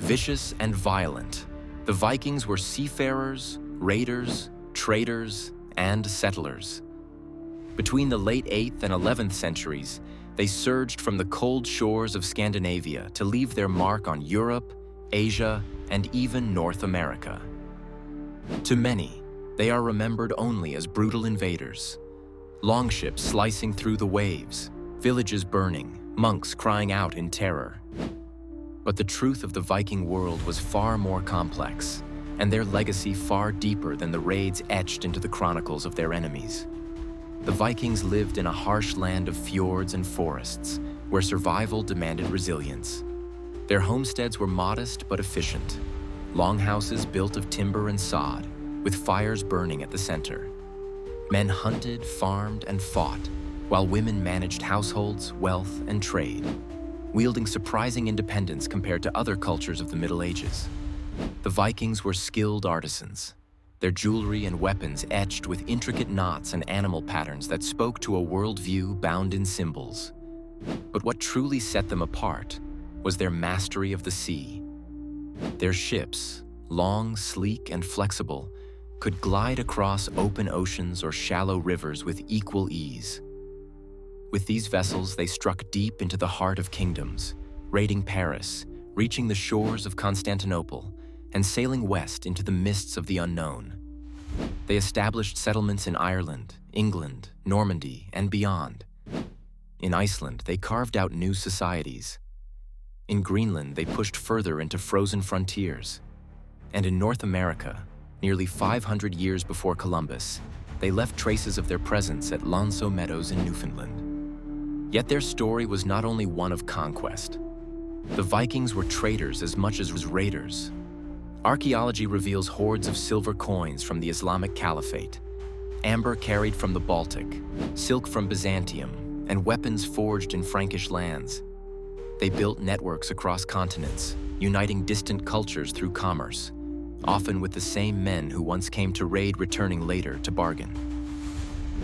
Vicious and violent, the Vikings were seafarers, raiders, traders, and settlers. Between the late 8th and 11th centuries, they surged from the cold shores of Scandinavia to leave their mark on Europe, Asia, and even North America. To many, they are remembered only as brutal invaders. Longships slicing through the waves, villages burning, monks crying out in terror. But the truth of the Viking world was far more complex, and their legacy far deeper than the raids etched into the chronicles of their enemies. The Vikings lived in a harsh land of fjords and forests, where survival demanded resilience. Their homesteads were modest but efficient, longhouses built of timber and sod, with fires burning at the center. Men hunted, farmed, and fought, while women managed households, wealth, and trade, wielding surprising independence compared to other cultures of the Middle Ages. The Vikings were skilled artisans, their jewelry and weapons etched with intricate knots and animal patterns that spoke to a worldview bound in symbols. But what truly set them apart was their mastery of the sea. Their ships, long, sleek, and flexible, could glide across open oceans or shallow rivers with equal ease. With these vessels, they struck deep into the heart of kingdoms, raiding Paris, reaching the shores of Constantinople, and sailing west into the mists of the unknown. They established settlements in Ireland, England, Normandy, and beyond. In Iceland, they carved out new societies. In Greenland, they pushed further into frozen frontiers. And in North America, nearly 500 years before Columbus, they left traces of their presence at L'Anse aux Meadows in Newfoundland. Yet their story was not only one of conquest. The Vikings were traders as much as raiders. Archaeology reveals hordes of silver coins from the Islamic Caliphate, amber carried from the Baltic, silk from Byzantium, and weapons forged in Frankish lands. They built networks across continents, uniting distant cultures through commerce, often with the same men who once came to raid returning later to bargain.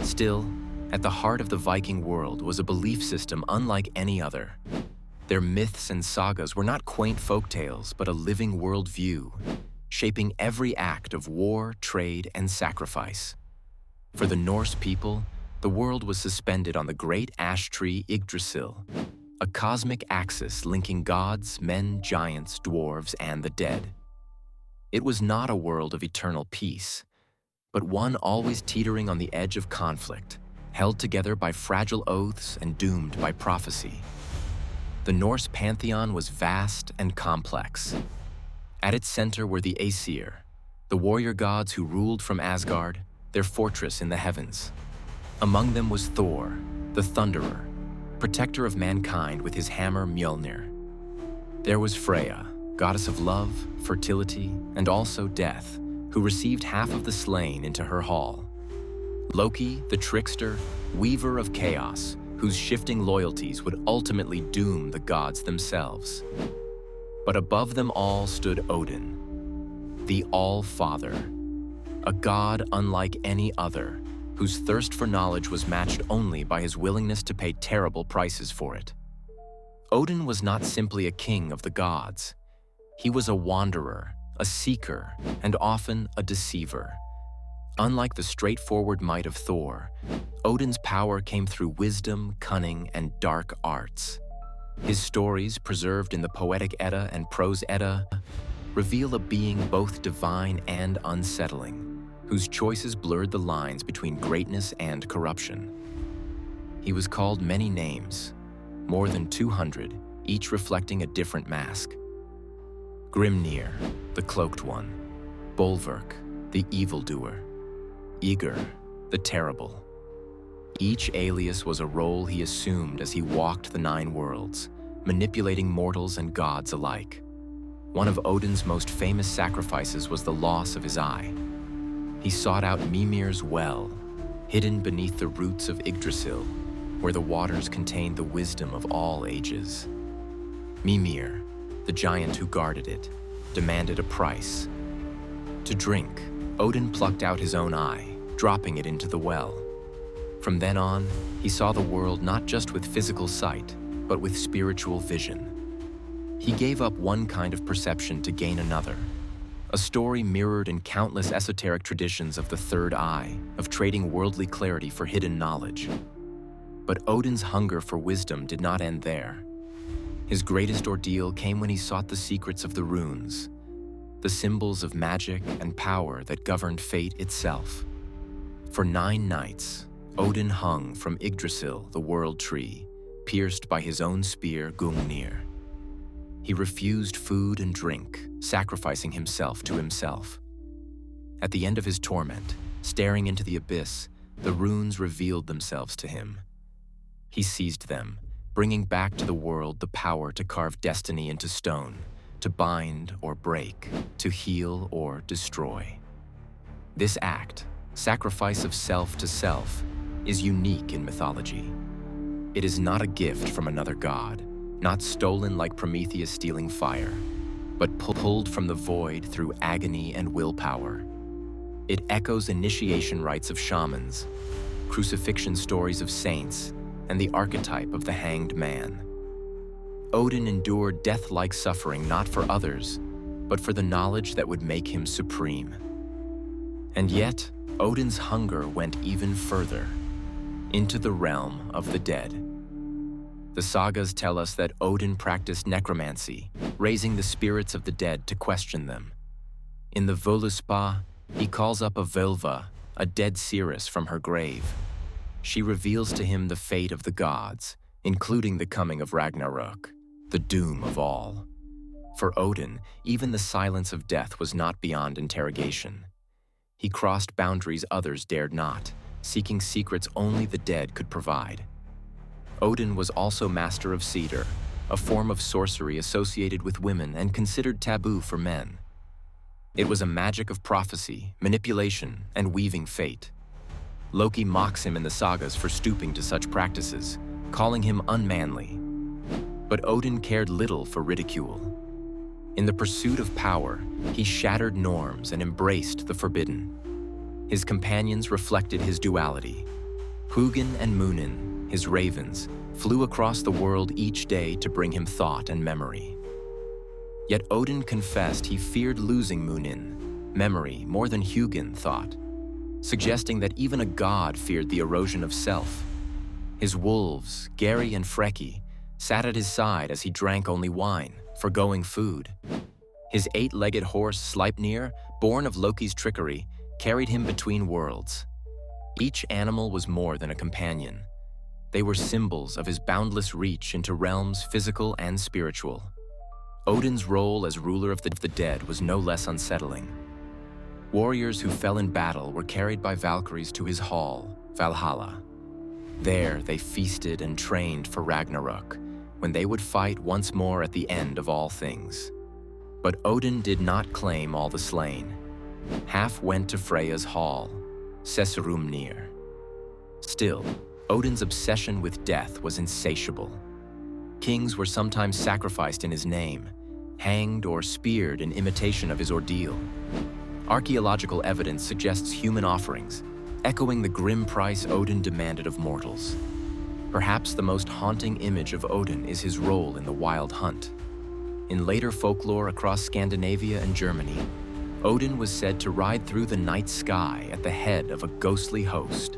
Still, at the heart of the Viking world was a belief system unlike any other. Their myths and sagas were not quaint folktales, but a living worldview, shaping every act of war, trade, and sacrifice. For the Norse people, the world was suspended on the great ash tree Yggdrasil, a cosmic axis linking gods, men, giants, dwarves, and the dead. It was not a world of eternal peace, but one always teetering on the edge of conflict, held together by fragile oaths and doomed by prophecy. The Norse pantheon was vast and complex. At its center were the Aesir, the warrior gods who ruled from Asgard, their fortress in the heavens. Among them was Thor, the Thunderer, protector of mankind with his hammer Mjolnir. There was Freya, goddess of love, fertility, and also death, who received half of the slain into her hall. Loki, the trickster, weaver of chaos, whose shifting loyalties would ultimately doom the gods themselves. But above them all stood Odin, the All-Father, a god unlike any other, whose thirst for knowledge was matched only by his willingness to pay terrible prices for it. Odin was not simply a king of the gods. He was a wanderer, a seeker, and often a deceiver. Unlike the straightforward might of Thor, Odin's power came through wisdom, cunning, and dark arts. His stories, preserved in the Poetic Edda and Prose Edda, reveal a being both divine and unsettling, whose choices blurred the lines between greatness and corruption. He was called many names, more than 200, each reflecting a different mask. Grimnir, the Cloaked One; Bolverk, the Evildoer; Ygr, the Terrible. Each alias was a role he assumed as he walked the 9 worlds, manipulating mortals and gods alike. One of Odin's most famous sacrifices was the loss of his eye. He sought out Mimir's well, hidden beneath the roots of Yggdrasil, where the waters contained the wisdom of all ages. Mimir, the giant who guarded it, demanded a price. To drink, Odin plucked out his own eye, dropping it into the well. From then on, he saw the world not just with physical sight, but with spiritual vision. He gave up one kind of perception to gain another, a story mirrored in countless esoteric traditions of the third eye, of trading worldly clarity for hidden knowledge. But Odin's hunger for wisdom did not end there. His greatest ordeal came when he sought the secrets of the runes, the symbols of magic and power that governed fate itself. For 9 nights, Odin hung from Yggdrasil, the world tree, pierced by his own spear Gungnir. He refused food and drink, sacrificing himself to himself. At the end of his torment, staring into the abyss, the runes revealed themselves to him. He seized them, bringing back to the world the power to carve destiny into stone, to bind or break, to heal or destroy. This act, sacrifice of self to self, is unique in mythology. It is not a gift from another god, not stolen like Prometheus stealing fire, but pulled from the void through agony and willpower. It echoes initiation rites of shamans, crucifixion stories of saints, and the archetype of the hanged man. Odin endured death-like suffering not for others, but for the knowledge that would make him supreme. And yet, Odin's hunger went even further, into the realm of the dead. The sagas tell us that Odin practiced necromancy, raising the spirits of the dead to question them. In the Völuspá, he calls up a Völva, a dead seeress from her grave. She reveals to him the fate of the gods, including the coming of Ragnarök, the doom of all. For Odin, even the silence of death was not beyond interrogation. He crossed boundaries others dared not, seeking secrets only the dead could provide. Odin was also master of Cedar, a form of sorcery associated with women and considered taboo for men. It was a magic of prophecy, manipulation, and weaving fate. Loki mocks him in the sagas for stooping to such practices, calling him unmanly. But Odin cared little for ridicule. In the pursuit of power, he shattered norms and embraced the forbidden. His companions reflected his duality. Hugin and Munin, his ravens, flew across the world each day to bring him thought and memory. Yet Odin confessed he feared losing Munin, memory, more than Hugin thought, suggesting that even a god feared the erosion of self. His wolves, Geri and Freki, sat at his side as he drank only wine, forgoing food. His 8-legged horse Sleipnir, born of Loki's trickery, carried him between worlds. Each animal was more than a companion. They were symbols of his boundless reach into realms physical and spiritual. Odin's role as ruler of the dead was no less unsettling. Warriors who fell in battle were carried by Valkyries to his hall, Valhalla. There they feasted and trained for Ragnarök, when they would fight once more at the end of all things. But Odin did not claim all the slain. Half went to Freyja's hall, Sessrumnir. Still, Odin's obsession with death was insatiable. Kings were sometimes sacrificed in his name, hanged or speared in imitation of his ordeal. Archaeological evidence suggests human offerings, echoing the grim price Odin demanded of mortals. Perhaps the most haunting image of Odin is his role in the wild hunt. In later folklore across Scandinavia and Germany, Odin was said to ride through the night sky at the head of a ghostly host.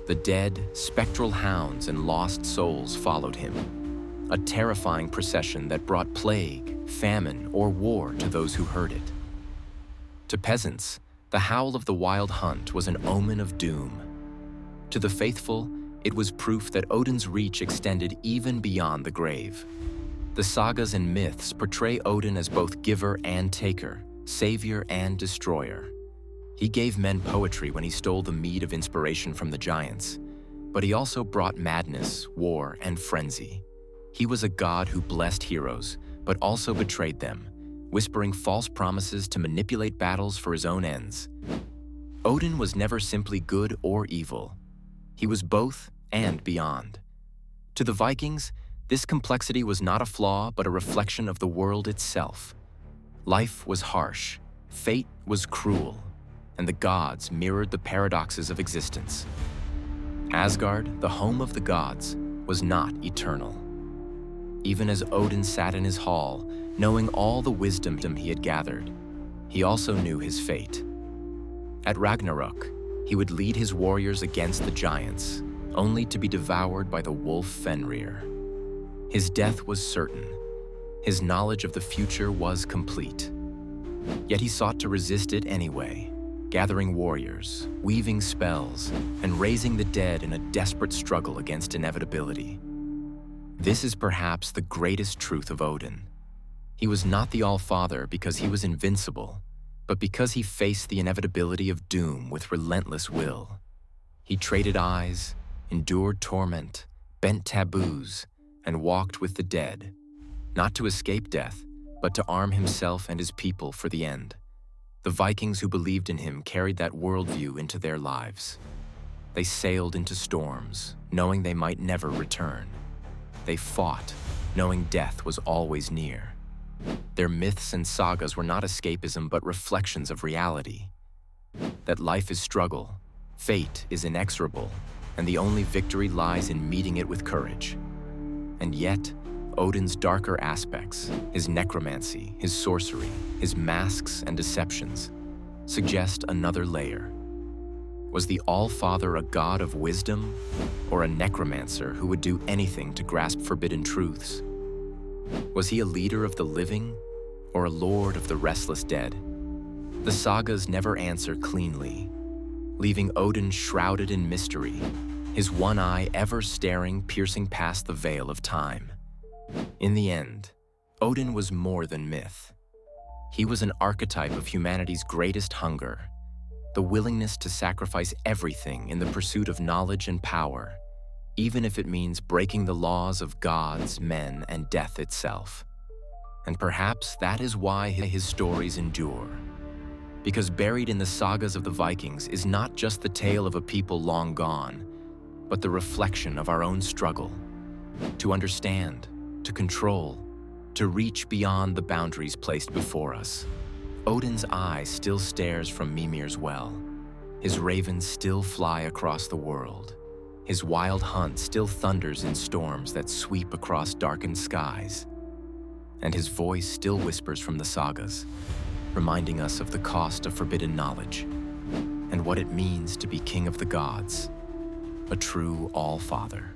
The dead, spectral hounds and lost souls followed him, a terrifying procession that brought plague, famine, or war to those who heard it. To peasants, the howl of the wild hunt was an omen of doom. To the faithful, it was proof that Odin's reach extended even beyond the grave. The sagas and myths portray Odin as both giver and taker, savior and destroyer. He gave men poetry when he stole the mead of inspiration from the giants, but he also brought madness, war, and frenzy. He was a god who blessed heroes, but also betrayed them, whispering false promises to manipulate battles for his own ends. Odin was never simply good or evil. He was both and beyond. To the Vikings, this complexity was not a flaw, but a reflection of the world itself. Life was harsh, fate was cruel, and the gods mirrored the paradoxes of existence. Asgard, the home of the gods, was not eternal. even as Odin sat in his hall, knowing all the wisdom he had gathered. He also knew his fate. At Ragnarok, he would lead his warriors against the giants, only to be devoured by the wolf Fenrir. His death was certain. His knowledge of the future was complete. Yet he sought to resist it anyway, gathering warriors, weaving spells, and raising the dead in a desperate struggle against inevitability. This is perhaps the greatest truth of Odin. He was not the All-Father because he was invincible, but because he faced the inevitability of doom with relentless will. He traded eyes, endured torment, bent taboos, and walked with the dead, not to escape death, but to arm himself and his people for the end. The Vikings who believed in him carried that worldview into their lives. They sailed into storms, knowing they might never return. They fought, knowing death was always near. Their myths and sagas were not escapism but reflections of reality. That life is struggle, fate is inexorable, and the only victory lies in meeting it with courage. And yet, Odin's darker aspects, his necromancy, his sorcery, his masks and deceptions, suggest another layer. Was the All-Father a god of wisdom, or a necromancer who would do anything to grasp forbidden truths? Was he a leader of the living, or a lord of the restless dead? The sagas never answer cleanly, leaving Odin shrouded in mystery, his one eye ever staring, piercing past the veil of time. In the end, Odin was more than myth. He was an archetype of humanity's greatest hunger, the willingness to sacrifice everything in the pursuit of knowledge and power, even if it means breaking the laws of gods, men, and death itself. And perhaps that is why his stories endure. Because buried in the sagas of the Vikings is not just the tale of a people long gone, but the reflection of our own struggle to understand, to control, to reach beyond the boundaries placed before us. Odin's eye still stares from Mimir's well. His ravens still fly across the world. His wild hunt still thunders in storms that sweep across darkened skies. And his voice still whispers from the sagas, reminding us of the cost of forbidden knowledge and what it means to be king of the gods, a true All-Father.